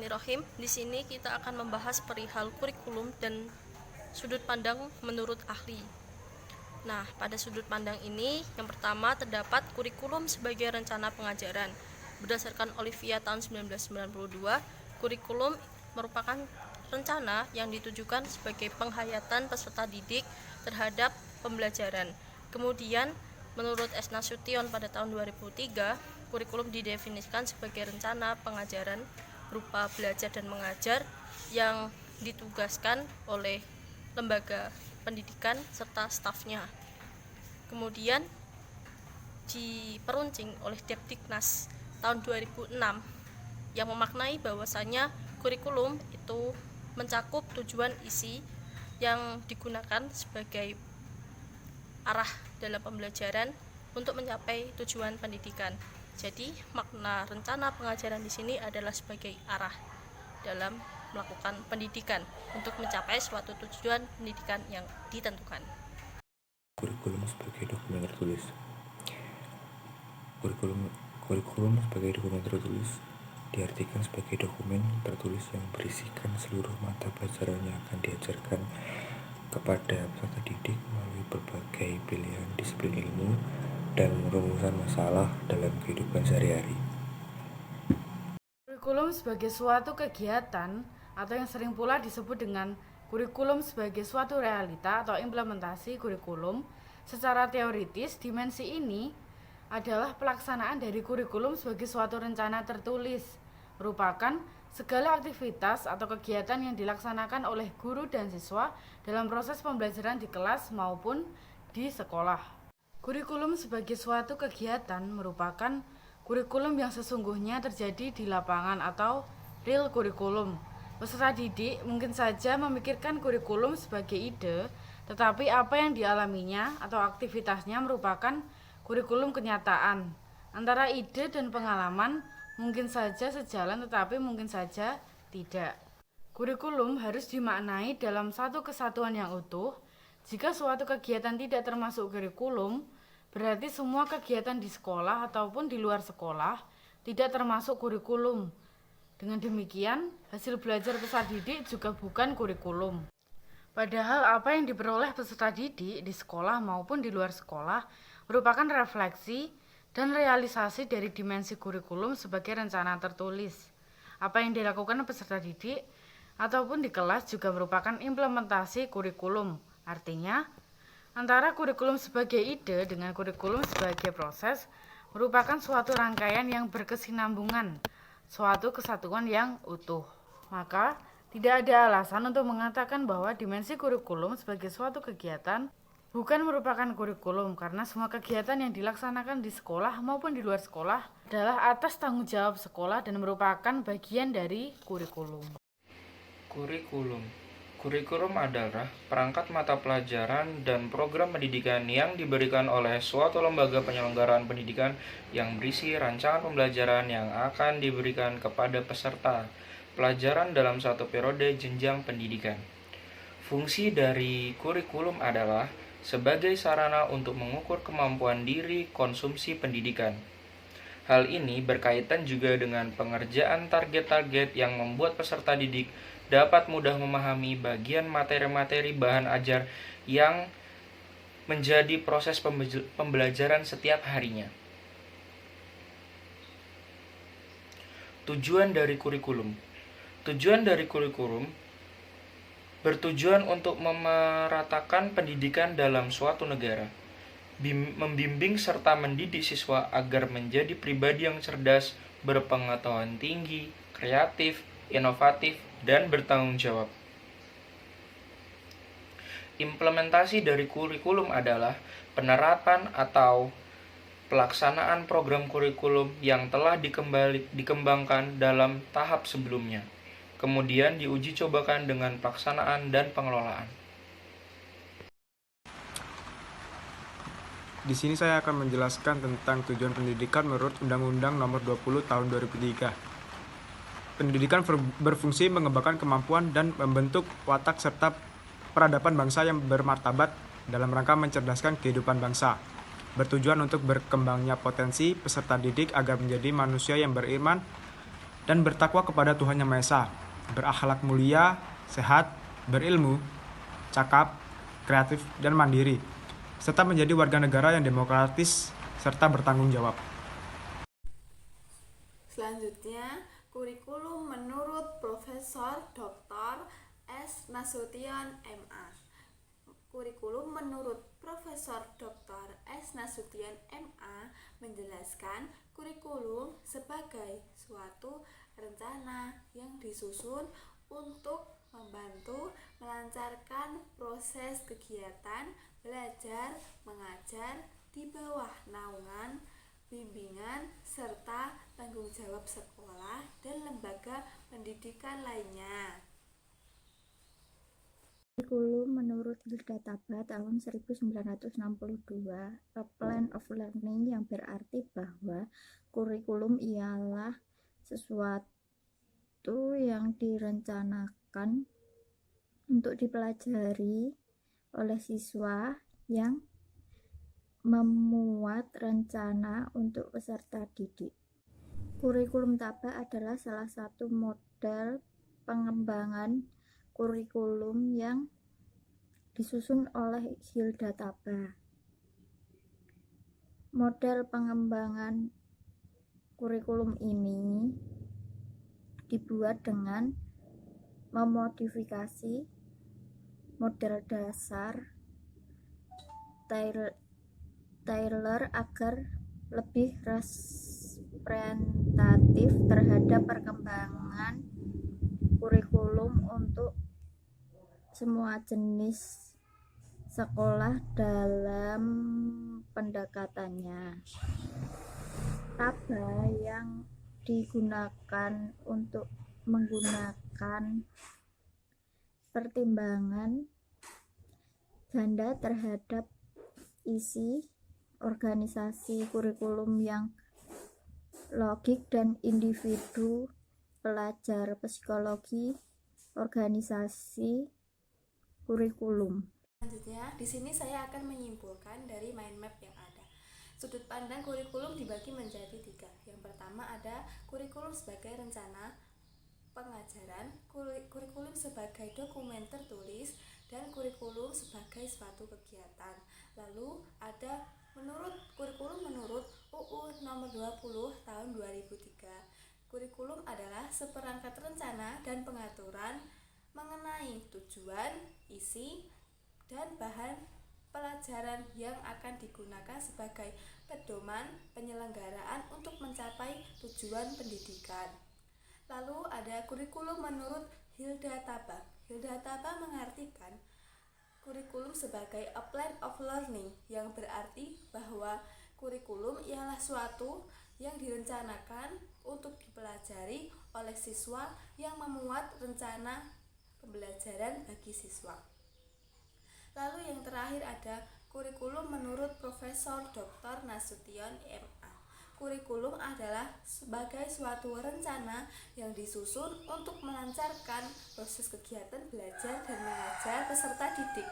Bismillahirrahmanirrahim. Di sini kita akan membahas perihal kurikulum dan sudut pandang menurut ahli. Nah, pada sudut pandang ini, yang pertama terdapat kurikulum sebagai rencana pengajaran. Berdasarkan Olivia tahun 1992, kurikulum merupakan rencana yang ditujukan sebagai penghayatan peserta didik terhadap pembelajaran. Kemudian, menurut S. Nasution pada tahun 2003, kurikulum didefinisikan sebagai rencana pengajaran berupa belajar dan mengajar yang ditugaskan oleh lembaga pendidikan serta stafnya. Kemudian diperuncing oleh Depdiknas tahun 2006 yang memaknai bahwasanya kurikulum itu mencakup tujuan isi yang digunakan sebagai arah dalam pembelajaran untuk mencapai tujuan pendidikan. Jadi, makna rencana pengajaran di sini adalah sebagai arah dalam melakukan pendidikan untuk mencapai suatu tujuan pendidikan yang ditentukan. Kurikulum sebagai dokumen tertulis. Kurikulum sebagai dokumen tertulis diartikan sebagai dokumen tertulis yang berisikan seluruh mata pelajaran yang akan diajarkan kepada peserta didik melalui berbagai pilihan disiplin ilmu dan rumusan masalah dalam kehidupan sehari-hari. Kurikulum sebagai suatu kegiatan atau yang sering pula disebut dengan kurikulum sebagai suatu realita atau implementasi kurikulum. Secara teoritis, dimensi ini adalah pelaksanaan dari kurikulum sebagai suatu rencana tertulis, merupakan segala aktivitas atau kegiatan yang dilaksanakan oleh guru dan siswa dalam proses pembelajaran di kelas maupun di sekolah. Kurikulum sebagai suatu kegiatan merupakan kurikulum yang sesungguhnya terjadi di lapangan atau real kurikulum. Peserta didik mungkin saja memikirkan kurikulum sebagai ide, tetapi apa yang dialaminya atau aktivitasnya merupakan kurikulum kenyataan. Antara ide dan pengalaman mungkin saja sejalan, tetapi mungkin saja tidak. Kurikulum harus dimaknai dalam satu kesatuan yang utuh. Jika suatu kegiatan tidak termasuk kurikulum, berarti semua kegiatan di sekolah ataupun di luar sekolah tidak termasuk kurikulum. Dengan demikian, hasil belajar peserta didik juga bukan kurikulum. Padahal apa yang diperoleh peserta didik di sekolah maupun di luar sekolah merupakan refleksi dan realisasi dari dimensi kurikulum sebagai rencana tertulis. Apa yang dilakukan peserta didik ataupun di kelas juga merupakan implementasi kurikulum. Artinya, antara kurikulum sebagai ide dengan kurikulum sebagai proses merupakan suatu rangkaian yang berkesinambungan, suatu kesatuan yang utuh. Maka, tidak ada alasan untuk mengatakan bahwa dimensi kurikulum sebagai suatu kegiatan bukan merupakan kurikulum, karena semua kegiatan yang dilaksanakan di sekolah maupun di luar sekolah adalah atas tanggung jawab sekolah dan merupakan bagian dari kurikulum. Kurikulum adalah perangkat mata pelajaran dan program pendidikan yang diberikan oleh suatu lembaga penyelenggaraan pendidikan yang berisi rancangan pembelajaran yang akan diberikan kepada peserta pelajaran dalam satu periode jenjang pendidikan. Fungsi dari kurikulum adalah sebagai sarana untuk mengukur kemampuan diri konsumsi pendidikan. Hal ini berkaitan juga dengan pengerjaan target-target yang membuat peserta didik dapat mudah memahami bagian materi-materi bahan ajar yang menjadi proses pembelajaran setiap harinya. Tujuan dari kurikulum bertujuan untuk memeratakan pendidikan dalam suatu negara, membimbing serta mendidik siswa agar menjadi pribadi yang cerdas, berpengetahuan tinggi, kreatif, inovatif, dan bertanggung jawab. Implementasi dari kurikulum adalah penerapan atau pelaksanaan program kurikulum yang telah dikembangkan dalam tahap sebelumnya, kemudian diuji cobakan dengan pelaksanaan dan pengelolaan. Di sini saya akan menjelaskan tentang tujuan pendidikan menurut Undang-Undang Nomor 20 Tahun 2003. Pendidikan berfungsi mengembangkan kemampuan dan membentuk watak serta peradaban bangsa yang bermartabat dalam rangka mencerdaskan kehidupan bangsa. Bertujuan untuk berkembangnya potensi peserta didik agar menjadi manusia yang beriman, dan bertakwa kepada Tuhan Yang Maha Esa, berakhlak mulia, sehat, berilmu, cakap, kreatif, dan mandiri, serta menjadi warga negara yang demokratis serta bertanggung jawab. Selanjutnya, kurikulum menurut Profesor Dr. S. Nasution MA. Kurikulum menurut Profesor Dr. S. Nasution MA menjelaskan kurikulum sebagai suatu rencana yang disusun untuk membantu melancarkan proses kegiatan belajar mengajar di bawah naungan, bimbingan, serta tanggung jawab sekolah dan lembaga pendidikan lainnya. Kurikulum menurut Hilda Taba tahun 1962, a plan of learning, yang berarti bahwa kurikulum ialah sesuatu yang direncanakan untuk dipelajari oleh siswa yang memuat rencana untuk peserta didik. Kurikulum Taba adalah salah satu model pengembangan kurikulum yang disusun oleh Hilda Taba. Model pengembangan kurikulum ini dibuat dengan memodifikasi model dasar Taylor agar lebih representatif terhadap perkembangan kurikulum untuk semua jenis sekolah dalam pendekatannya. Taba yang digunakan untuk menggunakan pertimbangan ganda terhadap isi organisasi kurikulum yang logik dan individu pelajar psikologi organisasi kurikulum. Selanjutnya, di sini saya akan menyimpulkan dari mind map yang ada. Sudut pandang kurikulum dibagi menjadi 3. Yang pertama ada kurikulum sebagai rencana pengajaran, kurikulum sebagai dokumen tertulis, dan kurikulum sebagai suatu kegiatan. Lalu ada kurikulum menurut UU nomor 20 tahun 2003. Kurikulum adalah seperangkat rencana dan pengaturan mengenai tujuan, isi, dan bahan pelajaran yang akan digunakan sebagai pedoman penyelenggaraan untuk mencapai tujuan pendidikan. Lalu ada kurikulum menurut Hilda Taba. Hilda Taba mengartikan kurikulum sebagai a plan of learning, yang berarti bahwa kurikulum ialah suatu yang direncanakan untuk dipelajari oleh siswa yang memuat rencana pembelajaran bagi siswa. Lalu yang terakhir ada kurikulum menurut Profesor Dr. Nasution MA. Kurikulum adalah sebagai suatu rencana yang disusun untuk melancarkan proses kegiatan belajar dan mengajar peserta didik.